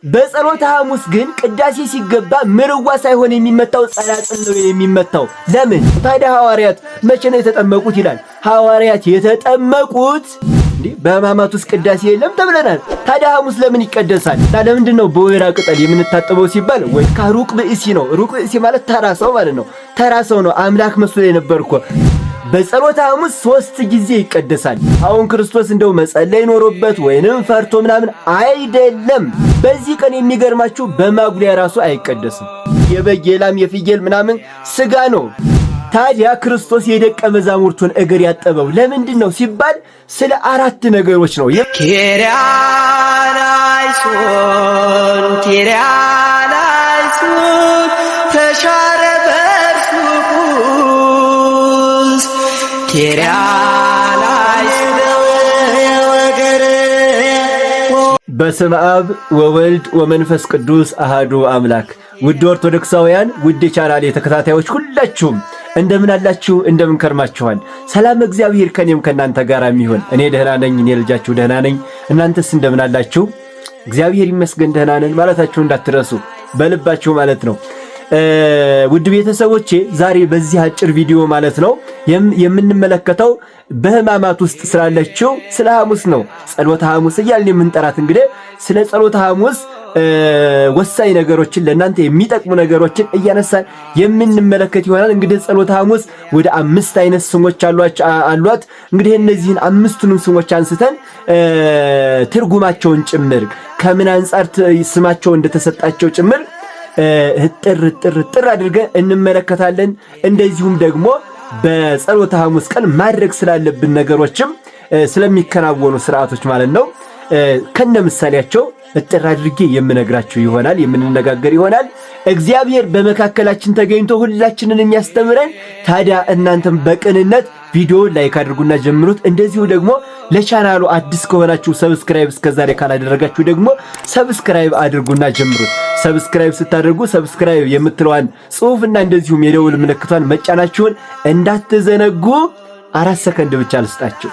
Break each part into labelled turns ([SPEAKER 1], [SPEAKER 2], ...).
[SPEAKER 1] በጸሎተ ሐሙስ ግን ቅዳሴ ሲገባ ምርዋ ሳይሆን የሚመታው ጸናጽል ነው የሚመታው። ለምን ታዲያ ሐዋርያት መቼ ነው የተጠመቁት ይላል። ሐዋርያት የተጠመቁት በሕማማት ውስጥ ቅዳሴ የለም ተብለናል። ታዲያ ሐሙስ ለምን ይቀደሳል? ለምንድን ነው በወይራ ቅጠል የምንታጠበው ሲባል ወይ ከሩቅ ብእሲ ነው። ሩቅ ብእሲ ማለት ተራ ሰው ማለት ነው። ተራ ሰው ነው። አምላክ መስሎ የነበር እኮ በጸሎተ ሐሙስ 3 ጊዜ ይቀደሳል። አሁን ክርስቶስ እንደው መጸለይ ኖሮበት ወይንም ፈርቶ ምናምን አይደለም። በዚህ ቀን የሚገርማችሁ በማጉሊያ ራሱ አይቀደስም። የበግ የላም የፍየል ምናምን ስጋ ነው። ታዲያ ክርስቶስ የደቀ መዛሙርቱን እግር ያጠበው ለምንድን ነው ሲባል ስለ 4 ነገሮች ነው። ኪርያላይሶን ተሻረ በእርሱ ቁስ በስመ አብ ወወልድ ወመንፈስ ቅዱስ አሃዱ አምላክ። ውድ ኦርቶዶክሳውያን ውድ የቻናሌ ተከታታዮች ሁላችሁም እንደምን አላችሁ? እንደምን ከርማችኋል? ሰላም እግዚአብሔር ከኔም ከናንተ ጋር የሚሆን እኔ ደህና ነኝ። እኔ ልጃችሁ ደህና ነኝ። እናንተስ እንደምን አላችሁ? እግዚአብሔር ይመስገን ደህና ነን ማለታችሁ እንዳትረሱ በልባችሁ ማለት ነው። ውድ ቤተሰቦቼ ዛሬ በዚህ አጭር ቪዲዮ ማለት ነው የምንመለከተው በሕማማት ውስጥ ስላለችው ስለ ሐሙስ ነው። ጸሎተ ሐሙስ እያልን የምንጠራት እንግዲህ ስለ ጸሎተ ሐሙስ ወሳኝ ነገሮችን ለእናንተ የሚጠቅሙ ነገሮችን እያነሳን የምንመለከት ይሆናል። እንግዲህ ጸሎተ ሐሙስ ወደ 5 አይነት ስሞች አሏት። እንግዲህ እነዚህን 5ቱንም ስሞች አንስተን ትርጉማቸውን ጭምር ከምን አንፃር ስማቸው እንደተሰጣቸው ጭምር ጥር አድርገን እንመለከታለን። እንደዚሁም ደግሞ በጸሎተ ሐሙስ ቀን ማድረግ ስላለብን ነገሮችም ስለሚከናወኑ ስርዓቶች ማለት ነው ከነ ምሳሌያቸው ጥር አድርጌ የምነግራችሁ ይሆናል፣ የምንነጋገር ይሆናል። እግዚአብሔር በመካከላችን ተገኝቶ ሁላችንን የሚያስተምረን። ታዲያ እናንተም በቅንነት ቪዲዮ ላይክ አድርጉና ጀምሩት። እንደዚሁ ደግሞ ለቻናሉ አዲስ ከሆናችሁ ሰብስክራይብ እስከዛሬ ካላደረጋችሁ ደግሞ ሰብስክራይብ አድርጉና ጀምሩት። ሰብስክራይብ ስታደርጉ ሰብስክራይብ የምትለዋን ጽሑፍና እንደዚሁም የደውል ምልክቷን መጫናችሁን እንዳትዘነጉ። 4 ሰከንድ ብቻ ልስጣችሁ።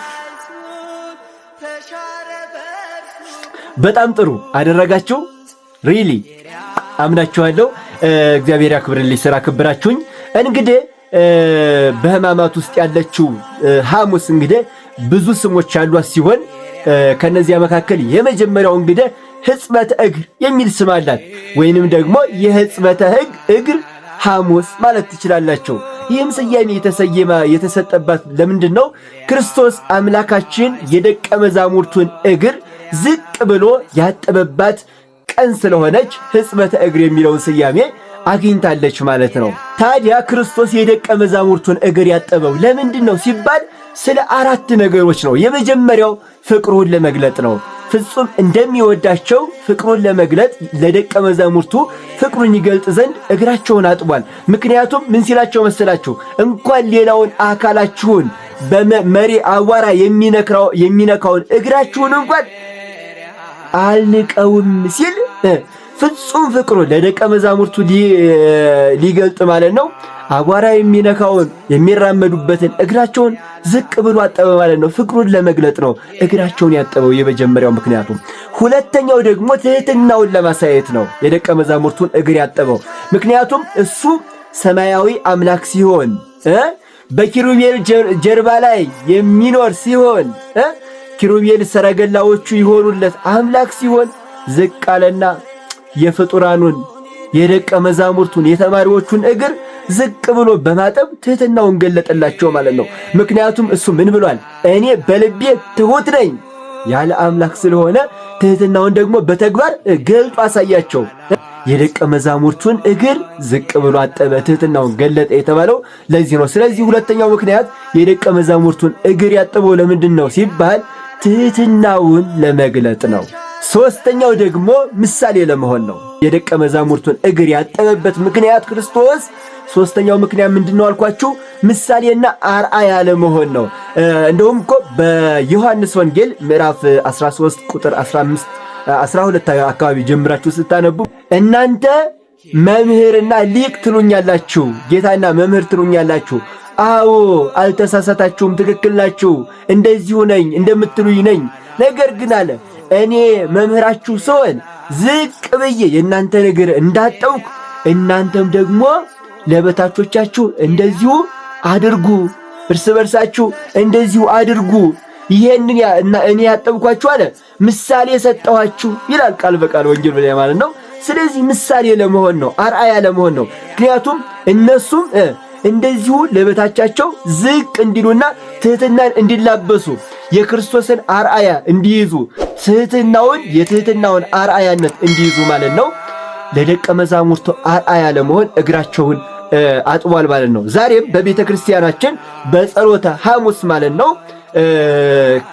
[SPEAKER 1] በጣም ጥሩ አደረጋችሁ። ሪሊ አምናችኋለሁ። እግዚአብሔር ያክብርልኝ ስራ ክብራችሁኝ። እንግዲህ በሕማማት ውስጥ ያለችው ሐሙስ እንግዲህ ብዙ ስሞች ያሏት ሲሆን ከነዚያ መካከል የመጀመሪያው እንግዲህ ሕጽበተ እግር የሚል ስም አላት። ወይንም ደግሞ የሕጽበተ እግር ሐሙስ ማለት ትችላላችሁ። ይህም ስያሜ የተሰጠባት ለምንድን ነው? ክርስቶስ አምላካችን የደቀ መዛሙርቱን እግር ዝቅ ብሎ ያጠበባት ቀን ስለሆነች ሕጽበተ እግር የሚለውን ስያሜ አግኝታለች ማለት ነው። ታዲያ ክርስቶስ የደቀ መዛሙርቱን እግር ያጠበው ለምንድን ነው ሲባል ስለ 4 ነገሮች ነው። የመጀመሪያው ፍቅሩን ለመግለጥ ነው። ፍጹም እንደሚወዳቸው ፍቅሩን ለመግለጥ ለደቀ መዛሙርቱ ፍቅሩን ይገልጥ ዘንድ እግራቸውን አጥቧል። ምክንያቱም ምን ሲላቸው መሰላችሁ? እንኳን ሌላውን አካላችሁን በመሪ አዋራ የሚነካውን እግራችሁን እንኳን አልንቀውም ሲል ፍጹም ፍቅሩን ለደቀ መዛሙርቱ ሊገልጥ ማለት ነው። አቧራ የሚነካውን የሚራመዱበትን እግራቸውን ዝቅ ብሎ አጠበ ማለት ነው። ፍቅሩን ለመግለጥ ነው እግራቸውን ያጠበው የመጀመሪያው ምክንያቱ። ሁለተኛው ደግሞ ትሕትናውን ለማሳየት ነው የደቀ መዛሙርቱን እግር ያጠበው። ምክንያቱም እሱ ሰማያዊ አምላክ ሲሆን በኪሩቤል ጀርባ ላይ የሚኖር ሲሆን ኪሩቤል ሰረገላዎቹ የሆኑለት አምላክ ሲሆን ዝቅ አለና የፍጡራኑን የደቀ መዛሙርቱን የተማሪዎቹን እግር ዝቅ ብሎ በማጠብ ትሕትናውን ገለጠላቸው ማለት ነው። ምክንያቱም እሱ ምን ብሏል? እኔ በልቤ ትሑት ነኝ ያለ አምላክ ስለሆነ ትሕትናውን ደግሞ በተግባር ገልጦ አሳያቸው። የደቀ መዛሙርቱን እግር ዝቅ ብሎ አጠበ፣ ትሕትናውን ገለጠ የተባለው ለዚህ ነው። ስለዚህ ሁለተኛው ምክንያት የደቀ መዛሙርቱን እግር ያጠበው ለምንድን ነው ሲባል ትሕትናውን ለመግለጥ ነው። ሶስተኛው ደግሞ ምሳሌ ለመሆን ነው። የደቀ መዛሙርቱን እግር ያጠበበት ምክንያት ክርስቶስ ሶስተኛው ምክንያት ምንድነው አልኳችሁ? ምሳሌና አርአያ ለመሆን ነው። እንደውም እኮ በዮሐንስ ወንጌል ምዕራፍ 13 ቁጥር 12 አካባቢ ጀምራችሁ ስታነቡ እናንተ መምህርና ሊቅ ትሉኛላችሁ፣ ጌታና መምህር ትሉኛላችሁ። አዎ አልተሳሳታችሁም፣ ትክክል ናችሁ፣ እንደዚሁ ነኝ እንደምትሉኝ ነኝ። ነገር ግን አለ እኔ መምህራችሁ ስሆን ዝቅ ብዬ የእናንተን እግር እንዳጠብኩ እናንተም ደግሞ ለበታቾቻችሁ እንደዚሁ አድርጉ፣ እርስ በርሳችሁ እንደዚሁ አድርጉ። ይሄንን እኔ ያጠብኳችሁ አለ ምሳሌ ሰጠኋችሁ ይላል ቃል በቃል ወንጌል ላይ ማለት ነው። ስለዚህ ምሳሌ ለመሆን ነው፣ አርአያ ለመሆን ነው። ምክንያቱም እነሱም እንደዚሁ ለበታቻቸው ዝቅ እንዲሉና ትህትናን እንዲላበሱ የክርስቶስን አርአያ እንዲይዙ የትህትናውን አርአያነት እንዲይዙ ማለት ነው። ለደቀ መዛሙርቱ አርአያ ለመሆን እግራቸውን አጥቧል ማለት ነው። ዛሬም በቤተ ክርስቲያናችን በጸሎተ ሐሙስ ማለት ነው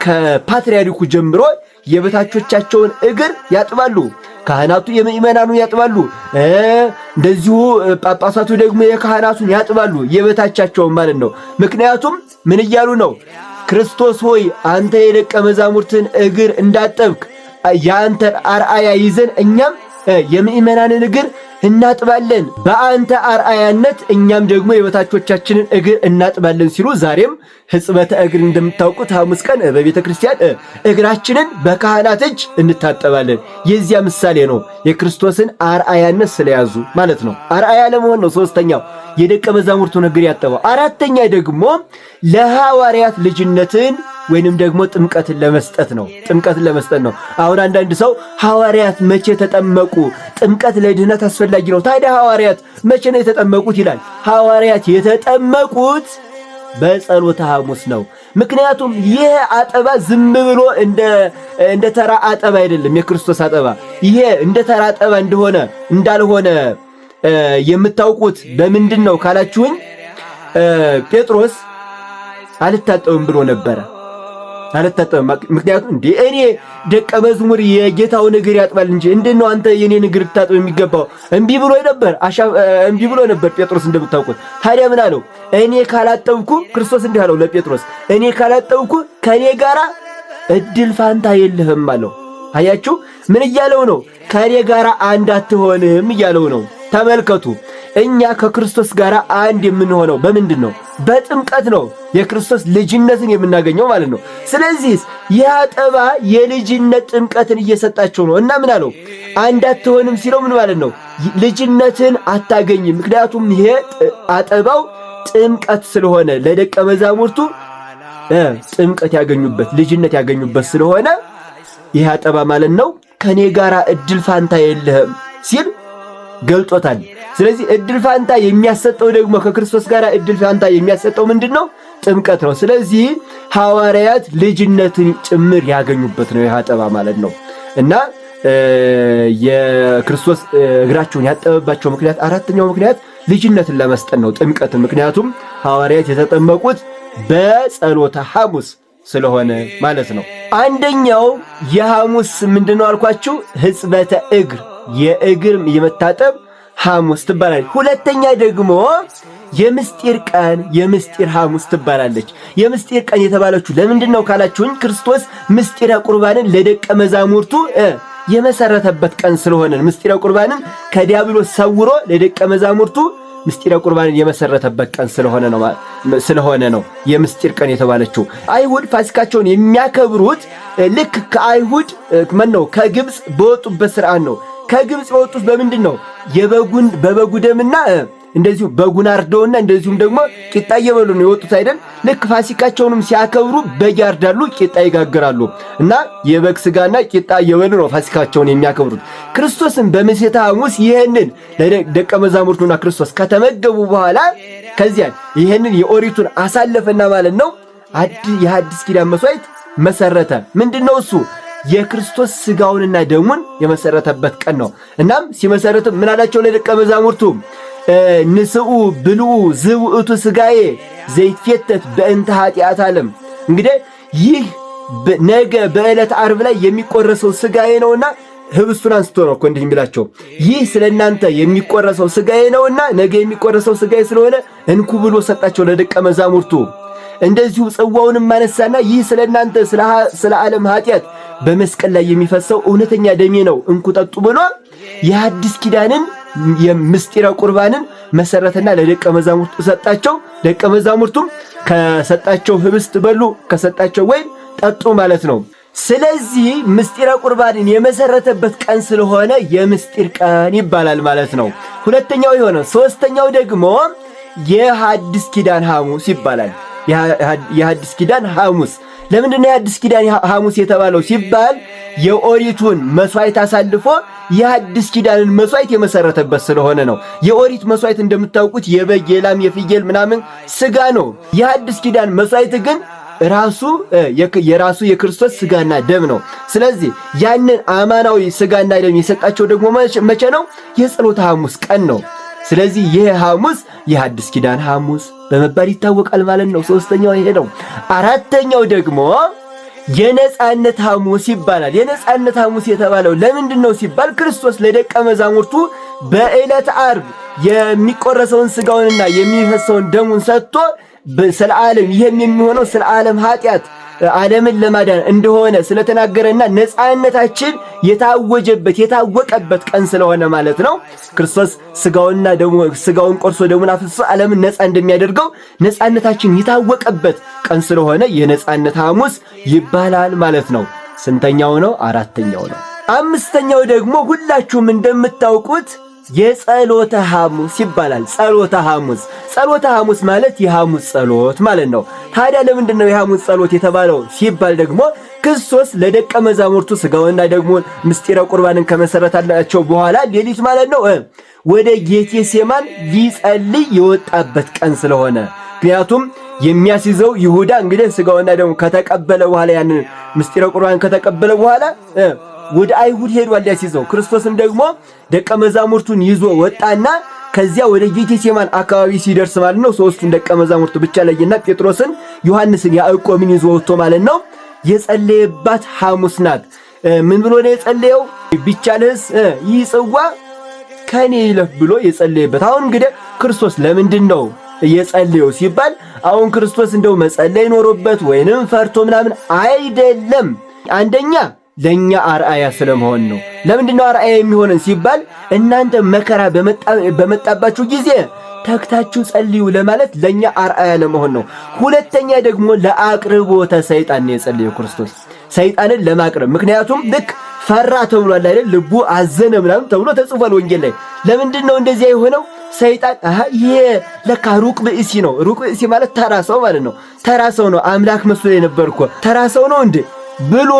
[SPEAKER 1] ከፓትርያርኩ ጀምሮ የበታቾቻቸውን እግር ያጥባሉ። ካህናቱ የምእመናኑን ያጥባሉ። እንደዚሁ ጳጳሳቱ ደግሞ የካህናቱን ያጥባሉ፣ የበታቻቸውን ማለት ነው። ምክንያቱም ምን እያሉ ነው? ክርስቶስ ሆይ አንተ የደቀ መዛሙርትን እግር እንዳጠብክ የአንተን አርአያ ይዘን እኛም የምእመናንን እግር እናጥባለን፣ በአንተ አርአያነት እኛም ደግሞ የበታቾቻችንን እግር እናጥባለን ሲሉ ዛሬም ሕጽበተ እግር እንደምታውቁት ሐሙስ ቀን በቤተ ክርስቲያን እግራችንን በካህናት እጅ እንታጠባለን። የዚያ ምሳሌ ነው፣ የክርስቶስን አርአያነት ስለያዙ ማለት ነው። አርአያ ለመሆን ነው። ሶስተኛው የደቀ መዛሙርቱን እግር ያጠበው። አራተኛ ደግሞ ለሐዋርያት ልጅነትን ወይንም ደግሞ ጥምቀትን ለመስጠት ነው። አሁን አንዳንድ ሰው ሐዋርያት መቼ ተጠመቁ? ጥምቀት ለድህነት አስፈላጊ ነው። ታዲያ ሐዋርያት መቼ ነው የተጠመቁት ይላል። ሐዋርያት የተጠመቁት በጸሎተ ሐሙስ ነው። ምክንያቱም ይህ አጠባ ዝም ብሎ እንደ ተራ አጠባ አይደለም። የክርስቶስ አጠባ ይሄ እንደ ተራ አጠባ እንዳልሆነ የምታውቁት በምንድን ነው ካላችሁኝ፣ ጴጥሮስ አልታጠብም ብሎ ነበረ። አልታጠብም ምክንያቱም እንዴ እኔ ደቀ መዝሙር የጌታውን እግር ያጥባል እንጂ እንዴት ነው አንተ የኔን እግር ታጥብ የሚገባው? እምቢ ብሎ ነበር ጴጥሮስ እንደምታውቁት። ታዲያ ምን አለው? እኔ ካላጠብኩ ክርስቶስ እንዲህ አለው ለጴጥሮስ፣ እኔ ካላጠብኩ ከኔ ጋራ እድል ፋንታ የለህም አለው። አያችሁ ምን እያለው ነው? ከኔ ጋራ አንድ አትሆንም እያለው ነው። ተመልከቱ፣ እኛ ከክርስቶስ ጋር አንድ የምንሆነው በምንድን ነው? በጥምቀት ነው። የክርስቶስ ልጅነትን የምናገኘው ማለት ነው። ስለዚህ ይህ አጠባ የልጅነት ጥምቀትን እየሰጣቸው ነው። እና ምን አለው? አንድ አትሆንም ሲለው ምን ማለት ነው? ልጅነትን አታገኝም። ምክንያቱም ይሄ አጠባው ጥምቀት ስለሆነ ለደቀ መዛሙርቱ ጥምቀት ያገኙበት ልጅነት ያገኙበት ስለሆነ ይህ አጠባ ማለት ነው ከኔ ጋራ እድል ፋንታ የለህም ሲል ገልጦታል። ስለዚህ እድል ፋንታ የሚያሰጠው ደግሞ ከክርስቶስ ጋር እድል ፋንታ የሚያሰጠው ምንድነው? ጥምቀት ነው። ስለዚህ ሐዋርያት ልጅነትን ጭምር ያገኙበት ነው ይህ አጠባ ማለት ነው። እና የክርስቶስ እግራቸውን ያጠበባቸው ምክንያት አራተኛው ምክንያት ልጅነትን ለመስጠት ነው፣ ጥምቀትን። ምክንያቱም ሐዋርያት የተጠመቁት በጸሎተ ሐሙስ ስለሆነ ማለት ነው። አንደኛው የሐሙስ ምንድነው አልኳችሁ? ሕጽበተ እግር፣ የእግር የመታጠብ ሐሙስ ትባላለች። ሁለተኛ ደግሞ የምስጢር ቀን፣ የምስጢር ሐሙስ ትባላለች። የምስጢር ቀን የተባለችው ለምንድን ነው ካላችሁኝ፣ ክርስቶስ ምስጢረ ቁርባንን ለደቀ መዛሙርቱ የመሰረተበት ቀን ስለሆነ ምስጢረ ቁርባንን ከዲያብሎስ ሰውሮ ለደቀ መዛሙርቱ ምስጢረ ቁርባንን የመሰረተበት ቀን ስለሆነ ነው የምስጢር ቀን የተባለችው። አይሁድ ፋሲካቸውን የሚያከብሩት ልክ ከአይሁድ ከግብፅ በወጡበት ስርዓት ነው። ከግብፅ የወጡት በምንድን ነው? በበጉ ደምና እንደዚሁ በጉን አርደውና እንደዚሁም ደግሞ ቂጣ እየበሉ ነው የወጡት አይደል? ልክ ፋሲካቸውንም ሲያከብሩ በግ ያርዳሉ፣ ቂጣ ይጋግራሉ እና የበግ ስጋና ቂጣ እየበሉ ነው ፋሲካቸውን የሚያከብሩት። ክርስቶስን በምሴተ ሐሙስ ይህንን ለደቀ መዛሙርቱና ክርስቶስ ከተመገቡ በኋላ ከዚያ ይህንን የኦሪቱን አሳለፈና ማለት ነው የሐዲስ ኪዳን መስዋዕት መሰረተ። ምንድነው እሱ? የክርስቶስ ስጋውንና ደሙን የመሰረተበት ቀን ነው። እናም ሲመሰረቱ ምን አላቸው ለደቀ መዛሙርቱ? ንስኡ ብልኡ ዝውእቱ ስጋዬ ዘይትፌተት በእንተ ኃጢአት ዓለም። እንግዲህ ይህ ነገ በዕለት ዓርብ ላይ የሚቆረሰው ስጋዬ ነውና ህብስቱን አንስቶ ነው እኮ እንዲህ የሚላቸው፣ ይህ ስለናንተ የሚቆረሰው ስጋዬ ነውና ነገ የሚቆረሰው ስጋዬ ስለሆነ እንኩ ብሎ ሰጣቸው ለደቀ መዛሙርቱ። እንደዚሁ ጽዋውንም ማነሳና ይህ ስለናንተ ስለ ዓለም ኃጢአት በመስቀል ላይ የሚፈሰው እውነተኛ ደሜ ነው እንኩ ጠጡ ብሎ የሐዲስ ኪዳንን የምስጢረ ቁርባንን መሰረትና ለደቀ መዛሙርቱ ሰጣቸው። ደቀ መዛሙርቱም ከሰጣቸው ህብስት በሉ፣ ከሰጣቸው ወይን ጠጡ ማለት ነው። ስለዚህ ምስጢረ ቁርባንን የመሰረተበት ቀን ስለሆነ የምስጢር ቀን ይባላል ማለት ነው። ሁለተኛው የሆነ ሶስተኛው ደግሞ የሐዲስ ኪዳን ሐሙስ ይባላል። የሐዲስ ኪዳን ሐሙስ ለምንድነው የሐዲስ ኪዳን ሐሙስ የተባለው ሲባል የኦሪቱን መስዋዕት አሳልፎ የሐዲስ ኪዳንን መስዋዕት የመሰረተበት ስለሆነ ነው። የኦሪት መስዋዕት እንደምታውቁት የበግ የላም የፍየል ምናምን ስጋ ነው። የሐዲስ ኪዳን መስዋዕት ግን የራሱ የክርስቶስ ስጋና ደም ነው። ስለዚህ ያንን አማናዊ ስጋና ደም የሰጣቸው ደግሞ መቼ ነው? የጸሎተ ሐሙስ ቀን ነው። ስለዚህ ይህ ሐሙስ የሐዲስ ኪዳን ሐሙስ በመባል ይታወቃል ማለት ነው። ሶስተኛው ይሄ ነው። አራተኛው ደግሞ የነጻነት ሐሙስ ይባላል። የነጻነት ሐሙስ የተባለው ለምንድን ነው ሲባል ክርስቶስ ለደቀ መዛሙርቱ በዕለተ ዓርብ የሚቆረሰውን ስጋውንና የሚፈሰውን ደሙን ሰጥቶ ስለ ዓለም ይህም የሚሆነው ስለ ዓለም ኃጢአት ዓለምን ለማዳን እንደሆነ ስለተናገረና ነጻነታችን የታወቀበት ቀን ስለሆነ ማለት ነው። ክርስቶስ ስጋውን ቆርሶ ደሙን አፍስሶ ዓለምን ነጻ እንደሚያደርገው ነጻነታችን የታወቀበት ቀን ስለሆነ የነጻነት ሐሙስ ይባላል ማለት ነው። ስንተኛው ነው? አራተኛው ነው። አምስተኛው ደግሞ ሁላችሁም እንደምታውቁት የጸሎተ ሐሙስ ይባላል። ጸሎተ ሐሙስ ማለት የሐሙስ ጸሎት ማለት ነው። ታዲያ ለምንድን ነው የሐሙስ ጸሎት የተባለው ሲባል ደግሞ ክርስቶስ ለደቀ መዛሙርቱ ስጋውንና ደግሞ ምስጢረ ቁርባንን ከመሰረታቸው በኋላ ሌሊት ማለት ነው ወደ ጌቴሴማን ሊጸልይ የወጣበት ቀን ስለሆነ ምክንያቱም የሚያስይዘው ይሁዳ እንግዲህ ስጋውንና ደግሞ ከተቀበለ በኋላ ያንን ምስጢረ ቁርባን ከተቀበለ በኋላ ወደ አይሁድ ሄዷል ሊያስይዘው። ክርስቶስም ደግሞ ደቀ መዛሙርቱን ይዞ ወጣና ከዚያ ወደ ጌቴሴማን አካባቢ ሲደርስ ማለት ነው ሶስቱን ደቀ መዛሙርቱ ብቻ ለይና ጴጥሮስን፣ ዮሐንስን፣ ያዕቆብን ይዞ ወጥቶ ማለት ነው የጸለየባት ሐሙስ ናት። ምን ብሎ ነው የጸለየው? ቢቻልስ ይህ ጽዋ ከኔ ይለፍ ብሎ የጸለየበት። አሁን እንግዲህ ክርስቶስ ለምንድን ነው የጸለየው ሲባል አሁን ክርስቶስ እንደው መጸለይ ኖሮበት ወይንም ፈርቶ ምናምን አይደለም። አንደኛ ለኛ አርአያ ስለመሆን ነው። ለምንድነው አርአያ የሚሆነን ሲባል እናንተ መከራ በመጣባችሁ ጊዜ ተግታችሁ ጸልዩ ለማለት ለኛ አርአያ ለመሆን ነው። ሁለተኛ ደግሞ ለአቅርቦተ ሰይጣን ነው የጸለየው ክርስቶስ ሰይጣንን ለማቅረብ። ምክንያቱም ልክ ፈራ ተብሏል አይደል? ልቡ አዘነ ምናምን ተብሎ ተጽፏል ወንጌል ላይ። ለምንድነው እንደዚያ የሆነው? ሰይጣን ይሄ ለካ ሩቅ ብእሲ ነው። ሩቅ ብእሲ ማለት ተራ ሰው ማለት ነው። ተራ ሰው ነው። አምላክ መስሎ የነበርኩ ተራ ሰው ነው እንዴ ብሎ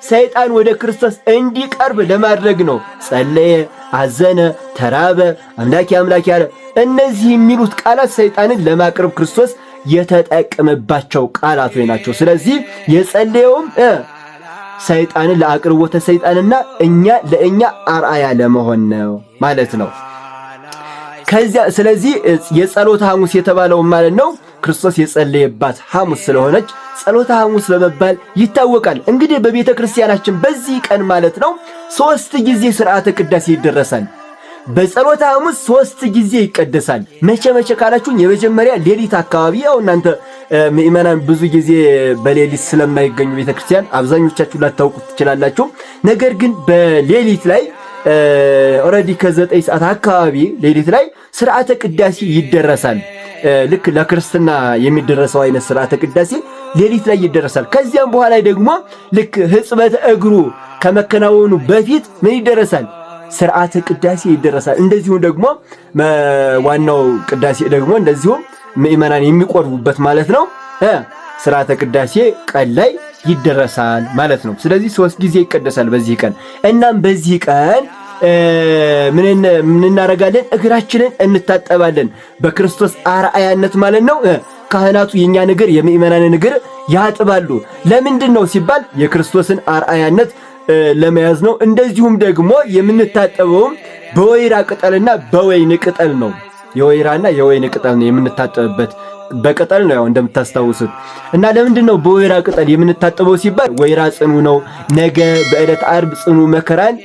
[SPEAKER 1] ሰይጣን ወደ ክርስቶስ እንዲቀርብ ለማድረግ ነው። ጸለየ፣ አዘነ፣ ተራበ፣ አምላኬ አምላኬ ያለ እነዚህ የሚሉት ቃላት ሰይጣንን ለማቅረብ ክርስቶስ የተጠቀመባቸው ቃላቶች ናቸው። ስለዚህ የጸለየውም ሰይጣንን ለአቅርቦተ ሰይጣንና ለእኛ አርአያ ለመሆን ነው ማለት ነው። ስለዚህ የጸሎተ ሐሙስ የተባለው ማለት ነው ክርስቶስ የጸለየባት ሐሙስ ስለሆነች ጸሎተ ሐሙስ በመባል ይታወቃል። እንግዲህ በቤተ ክርስቲያናችን በዚህ ቀን ማለት ነው 3 ጊዜ ሥርዓተ ቅዳሴ ይደረሳል። በጸሎተ ሐሙስ 3 ጊዜ ይቀደሳል። መቼ ካላችሁኝ የመጀመሪያ ሌሊት አካባቢ ያው እናንተ ምእመናን ብዙ ጊዜ በሌሊት ስለማይገኙ ቤተ ክርስቲያን አብዛኞቻችሁ ላታውቁት ትችላላችሁ። ነገር ግን በሌሊት ላይ ኦሬዲ ከ9 ሰዓት አካባቢ ሌሊት ላይ ሥርዓተ ቅዳሴ ይደረሳል። ልክ ለክርስትና የሚደረሰው አይነት ሥርዓተ ቅዳሴ ሌሊት ላይ ይደረሳል። ከዚያም በኋላ ደግሞ ልክ ሕጽበተ እግሩ ከመከናወኑ በፊት ምን ይደረሳል? ሥርዓተ ቅዳሴ ይደረሳል። እንደዚሁም ደግሞ ዋናው ቅዳሴ ደግሞ እንደዚሁም ምእመናን የሚቆርቡበት ማለት ነው ሥርዓተ ቅዳሴ ቀን ላይ ይደረሳል ማለት ነው። ስለዚህ 3 ጊዜ ይቀደሳል በዚህ ቀን። እናም በዚህ ቀን ምን እናደርጋለን? እግራችንን እንታጠባለን በክርስቶስ አርአያነት ማለት ነው። ካህናቱ የኛን እግር የምእመናንን እግር ያጥባሉ። ለምንድን ነው ሲባል የክርስቶስን አርአያነት ለመያዝ ነው። እንደዚሁም ደግሞ የምንታጠበውም በወይራ ቅጠልና በወይን ቅጠል ነው። የወይራና የወይን ቅጠል ነው የምንታጠብበት። በቅጠል ነው ያው እንደምታስታውሱት። እና ለምንድን ነው በወይራ ቅጠል የምንታጠበው ሲባል ወይራ ጽኑ ነው። ነገ በዕለት ዓርብ ጽኑ መከራን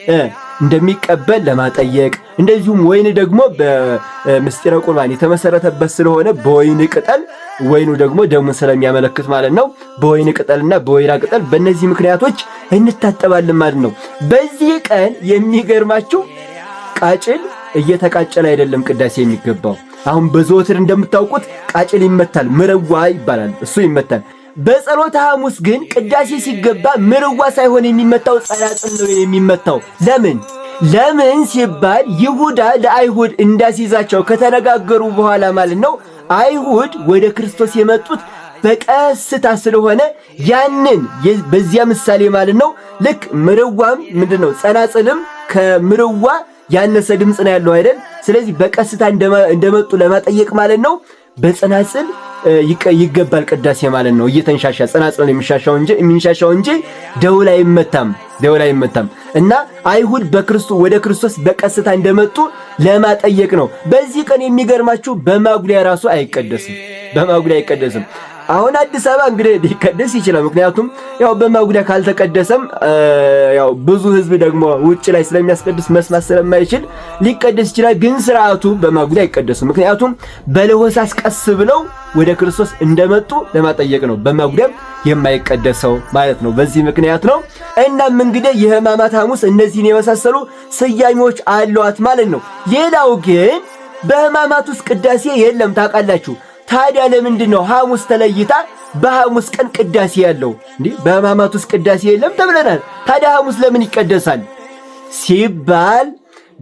[SPEAKER 1] እንደሚቀበል ለማጠየቅ፣ እንደዚሁም ወይን ደግሞ በምስጢረ ቁርባን የተመሰረተበት ስለሆነ በወይን ቅጠል ወይኑ ደግሞ ደሙን ስለሚያመለክት ማለት ነው። በወይን ቅጠልና በወይራ ቅጠል በእነዚህ ምክንያቶች እንታጠባለን ማለት ነው። በዚህ ቀን የሚገርማችሁ ቃጭል እየተቃጨለ አይደለም ቅዳሴ የሚገባው። አሁን በዘወትር እንደምታውቁት ቃጭል ይመታል፣ መረዋ ይባላል። እሱ ይመታል። በጸሎተ ሐሙስ ግን ቅዳሴ ሲገባ ምርዋ ሳይሆን የሚመታው ጸናጽል ነው የሚመታው። ለምን ሲባል ይሁዳ ለአይሁድ እንዳስይዛቸው ከተነጋገሩ በኋላ ማለት ነው። አይሁድ ወደ ክርስቶስ የመጡት በቀስታ ስለሆነ ያንን በዚያ ምሳሌ ማለት ነው። ልክ ምርዋም ምንድነው ጸናጽልም ከምርዋ ያነሰ ድምፅ ነው ያለው አይደል? ስለዚህ በቀስታ እንደመጡ ለማጠየቅ ማለት ነው። በጸናጽል ይገባል ቅዳሴ ማለት ነው። እየተንሻሻ ጸናጽል የሚሻሻው እንጂ ደውል አይመታም። እና አይሁድ ወደ ክርስቶስ በቀስታ እንደመጡ ለማጠየቅ ነው። በዚህ ቀን የሚገርማችሁ በማጉሊያ ራሱ አይቀደስም። አሁን አዲስ አበባ እንግዲህ ሊቀደስ ይችላል። ምክንያቱም ያው በማጉሊያ ካልተቀደሰም ያው ብዙ ሕዝብ ደግሞ ውጭ ላይ ስለሚያስቀድስ መስማት ስለማይችል ሊቀደስ ይችላል። ግን ስርዓቱ በማጉሊያ አይቀደስም። ምክንያቱም በለሆሳስ ቀስ ብለው ወደ ክርስቶስ እንደመጡ ለማጠየቅ ነው በማጉሊያም የማይቀደሰው ማለት ነው። በዚህ ምክንያት ነው። እናም እንግዲህ የሕማማት ሐሙስ እነዚህን የመሳሰሉ ስያሜዎች አሏት ማለት ነው። ሌላው ግን በሕማማት ውስጥ ቅዳሴ የለም ታውቃላችሁ። ታዲያ ለምንድን ነው ሐሙስ ተለይታ በሐሙስ ቀን ቅዳሴ ያለው? እንዴ በሕማማት ውስጥ ቅዳሴ የለም ተብለናል። ታዲያ ሐሙስ ለምን ይቀደሳል ሲባል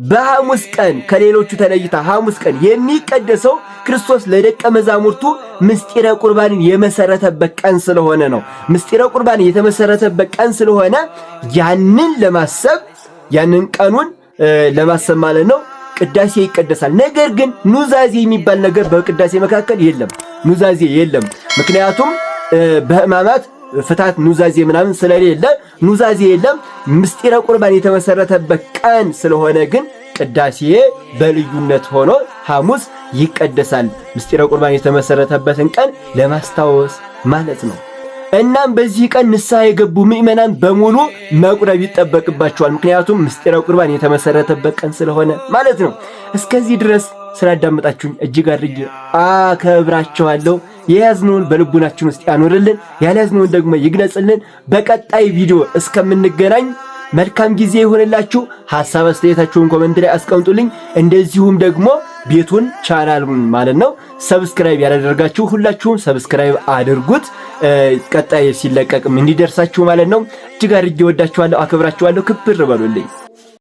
[SPEAKER 1] በሐሙስ ቀን ከሌሎቹ ተለይታ ሐሙስ ቀን የሚቀደሰው ክርስቶስ ለደቀ መዛሙርቱ ምስጢረ ቁርባንን የመሰረተበት ቀን ስለሆነ ነው። ምስጢረ ቁርባን የተመሰረተበት ቀን ስለሆነ ያንን ለማሰብ ያንን ቀኑን ለማሰብ ማለት ነው ቅዳሴ ይቀደሳል። ነገር ግን ኑዛዜ የሚባል ነገር በቅዳሴ መካከል የለም። ኑዛዜ የለም። ምክንያቱም በሕማማት ፍታት ኑዛዜ ምናምን ስለሌለ ኑዛዜ የለም። ምስጢረ ቁርባን የተመሰረተበት ቀን ስለሆነ ግን ቅዳሴ በልዩነት ሆኖ ሐሙስ ይቀደሳል። ምስጢረ ቁርባን የተመሰረተበትን ቀን ለማስታወስ ማለት ነው። እናም በዚህ ቀን ንስሐ የገቡ ምእመናን በሙሉ መቁረብ ይጠበቅባቸዋል። ምክንያቱም ምስጢረ ቁርባን የተመሰረተበት ቀን ስለሆነ ማለት ነው። እስከዚህ ድረስ ስላዳመጣችሁኝ እጅግ አድርጌ አከብራችኋለሁ። የያዝነውን በልቡናችን ውስጥ ያኖርልን፣ ያልያዝነውን ደግሞ ይግለጽልን። በቀጣይ ቪዲዮ እስከምንገናኝ መልካም ጊዜ ይሁንላችሁ። ሐሳብ አስተያየታችሁን ኮሜንት ላይ አስቀምጡልኝ። እንደዚሁም ደግሞ ቤቱን ቻናሉን ማለት ነው ሰብስክራይብ ያላደረጋችሁ ሁላችሁም ሰብስክራይብ አድርጉት። ቀጣይ ሲለቀቅም እንዲደርሳችሁ ማለት ነው። እጅግ አድርጌ ወዳችኋለሁ፣ አከብራችኋለሁ። ክብር በሉልኝ።